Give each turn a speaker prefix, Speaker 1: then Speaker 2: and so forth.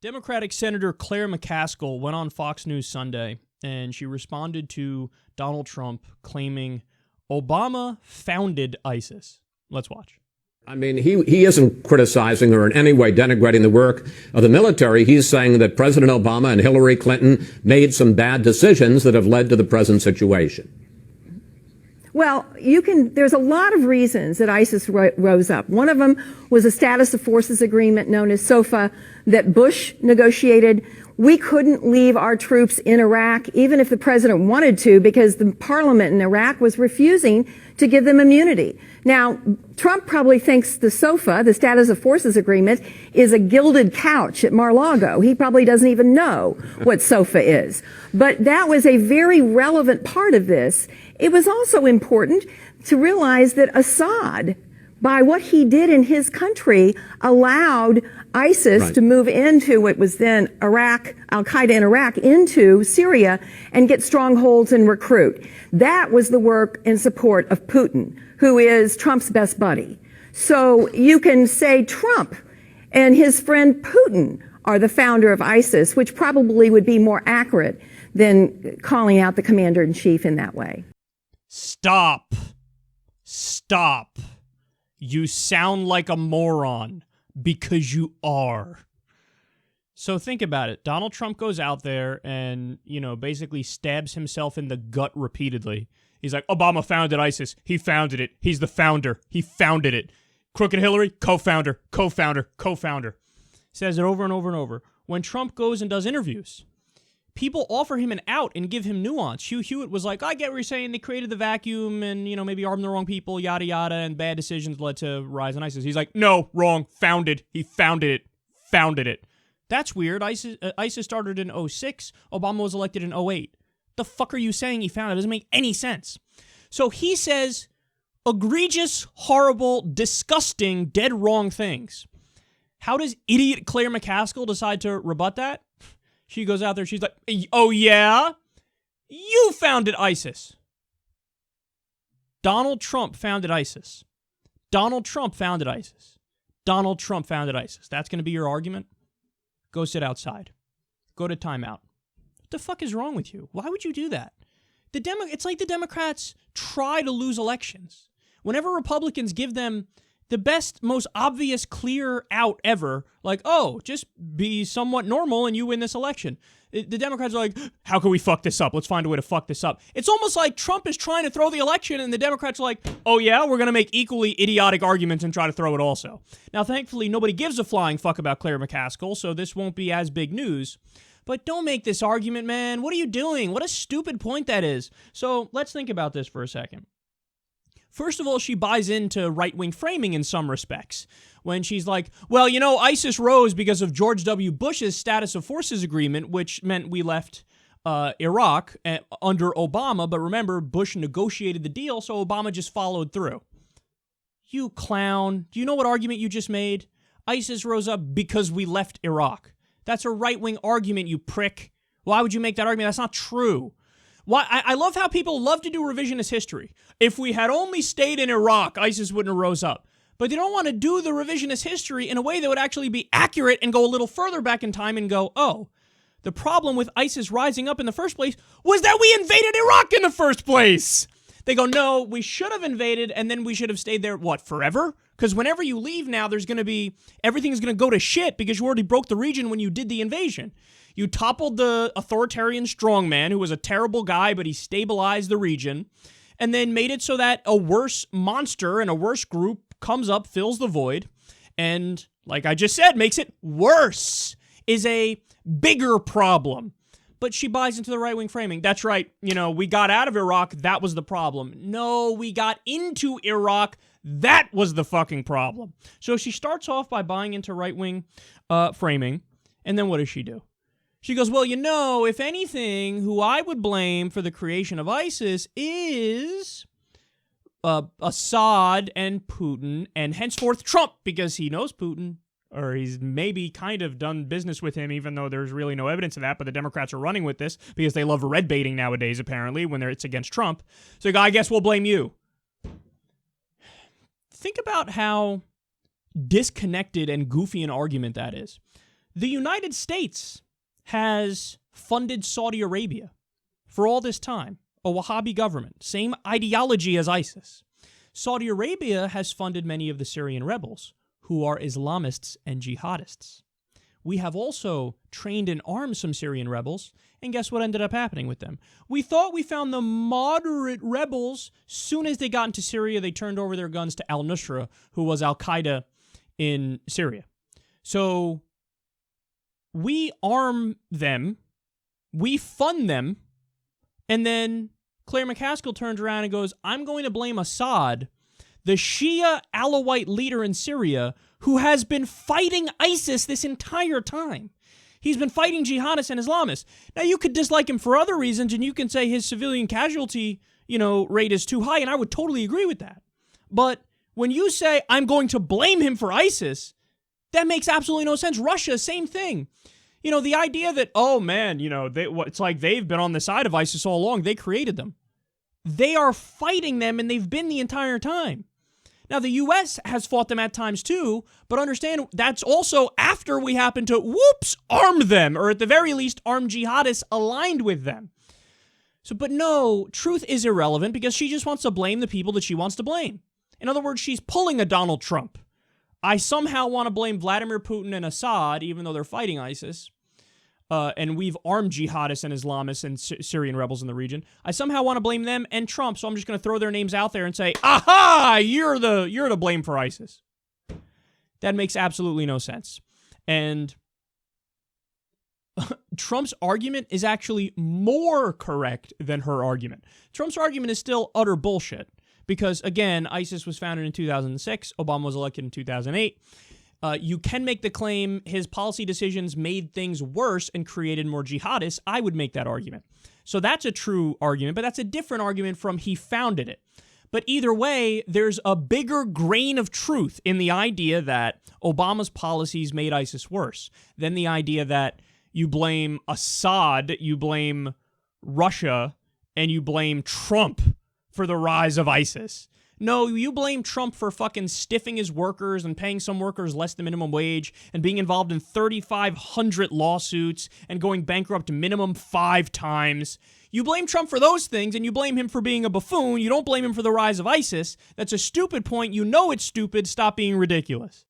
Speaker 1: Democratic Senator Claire McCaskill went on Fox News Sunday, and she responded to Donald Trump claiming Obama founded ISIS. Let's watch.
Speaker 2: I mean, he isn't criticizing or in any way denigrating the work of the military. He's saying that President Obama and Hillary Clinton made some bad decisions that have led to the present situation.
Speaker 3: Well, there's a lot of reasons that ISIS rose up. One of them was a status of forces agreement known as SOFA that Bush negotiated. We couldn't leave our troops in Iraq, even if the president wanted to, because the parliament in Iraq was refusing to give them immunity. Now, Trump probably thinks the SOFA, the status of forces agreement, is a gilded couch at Mar-a-Lago. He probably doesn't even know what SOFA is. But that was a very relevant part of this. It was also important to realize that Assad, by what he did in his country, allowed ISIS to move into what was then Iraq, Al-Qaeda in Iraq, into Syria and get strongholds and recruit. That was the work in support of Putin, who is Trump's best buddy. So you can say Trump and his friend Putin are the founder of ISIS, which probably would be more accurate than calling out the commander-in-chief in that way.
Speaker 1: Stop. Stop. You sound like a moron, because you are. So think about it. Donald Trump goes out there and, basically stabs himself in the gut repeatedly. He's like, Obama founded ISIS. He founded it. He's the founder. He founded it. Crooked Hillary, co-founder, co-founder, co-founder. Says it over and over and over. When Trump goes and does interviews, people offer him an out and give him nuance. Hugh Hewitt was like, I get what you're saying. They created the vacuum and, maybe armed the wrong people, yada, yada, and bad decisions led to rise in ISIS. He's like, no, wrong, founded. He founded it. Founded it. That's weird. ISIS started in 2006. Obama was elected in 2008. The fuck are you saying he founded? It doesn't make any sense. So he says egregious, horrible, disgusting, dead wrong things. How does idiot Claire McCaskill decide to rebut that? She goes out there, she's like, oh yeah? You founded ISIS. Donald Trump founded ISIS. Donald Trump founded ISIS. Donald Trump founded ISIS. That's going to be your argument? Go sit outside. Go to timeout. What the fuck is wrong with you? Why would you do that? It's like the Democrats try to lose elections. Whenever Republicans give them the best, most obvious, clear out ever, like, oh, just be somewhat normal and you win this election. The Democrats are like, how can we fuck this up? Let's find a way to fuck this up. It's almost like Trump is trying to throw the election and the Democrats are like, oh yeah, we're going to make equally idiotic arguments and try to throw it also. Now, thankfully, nobody gives a flying fuck about Claire McCaskill, so this won't be as big news. But don't make this argument, man. What are you doing? What a stupid point that is. So let's think about this for a second. First of all, she buys into right-wing framing in some respects. When she's like, well, ISIS rose because of George W. Bush's status of forces agreement, which meant we left Iraq under Obama. But remember, Bush negotiated the deal, so Obama just followed through. You clown. Do you know what argument you just made? ISIS rose up because we left Iraq. That's a right-wing argument, you prick. Why would you make that argument? That's not true. Why? I love how people love to do revisionist history. If we had only stayed in Iraq, ISIS wouldn't have rose up. But they don't want to do the revisionist history in a way that would actually be accurate and go a little further back in time and go, oh, the problem with ISIS rising up in the first place was that we invaded Iraq in the first place. They go, no, we should have invaded and then we should have stayed there, what, forever? Because whenever you leave now, everything's going to go to shit because you already broke the region when you did the invasion. You toppled the authoritarian strongman, who was a terrible guy, but he stabilized the region, and then made it so that a worse monster and a worse group comes up, fills the void, and, like I just said, makes it worse, is a bigger problem. But she buys into the right-wing framing. That's right, we got out of Iraq, that was the problem. No, we got into Iraq, that was the fucking problem. So she starts off by buying into right-wing framing, and then what does she do? She goes, well, if anything, who I would blame for the creation of ISIS is Assad and Putin, and henceforth Trump, because he knows Putin, or he's maybe kind of done business with him, even though there's really no evidence of that, but the Democrats are running with this because they love red baiting nowadays, apparently, when it's against Trump. So you go, I guess we'll blame you. Think about how disconnected and goofy an argument that is. The United States has funded Saudi Arabia for all this time, a Wahhabi government, same ideology as ISIS. Saudi Arabia has funded many of the Syrian rebels, who are Islamists and jihadists. We have also trained and armed some Syrian rebels, and guess what ended up happening with them? We thought we found the moderate rebels. Soon as they got into Syria, they turned over their guns to al-Nusra, who was al-Qaeda in Syria. So we arm them, we fund them, and then Claire McCaskill turns around and goes, I'm going to blame Assad, the Shia Alawite leader in Syria, who has been fighting ISIS this entire time. He's been fighting jihadists and Islamists. Now, you could dislike him for other reasons, and you can say his civilian casualty, rate is too high, and I would totally agree with that. But when you say, I'm going to blame him for ISIS, that makes absolutely no sense. Russia, same thing. The idea that, oh man, it's like they've been on the side of ISIS all along. They created them. They are fighting them, and they've been the entire time. Now, the U.S. has fought them at times too, but understand that's also after we happen to, arm them, or at the very least, arm jihadists aligned with them. So, but no, truth is irrelevant because she just wants to blame the people that she wants to blame. In other words, she's pulling a Donald Trump. I somehow want to blame Vladimir Putin and Assad, even though they're fighting ISIS. And we've armed jihadists and Islamists and Syrian rebels in the region. I somehow want to blame them and Trump, so I'm just going to throw their names out there and say, aha, you're to blame for ISIS. That makes absolutely no sense. And Trump's argument is actually more correct than her argument. Trump's argument is still utter bullshit because, again, ISIS was founded in 2006. Obama was elected in 2008. You can make the claim his policy decisions made things worse and created more jihadists. I would make that argument. So that's a true argument, but that's a different argument from he founded it. But either way, there's a bigger grain of truth in the idea that Obama's policies made ISIS worse than the idea that you blame Assad, you blame Russia, and you blame Trump for the rise of ISIS. No, you blame Trump for fucking stiffing his workers and paying some workers less than minimum wage and being involved in 3,500 lawsuits and going bankrupt minimum 5 times. You blame Trump for those things and you blame him for being a buffoon. You don't blame him for the rise of ISIS. That's a stupid point. You know it's stupid. Stop being ridiculous.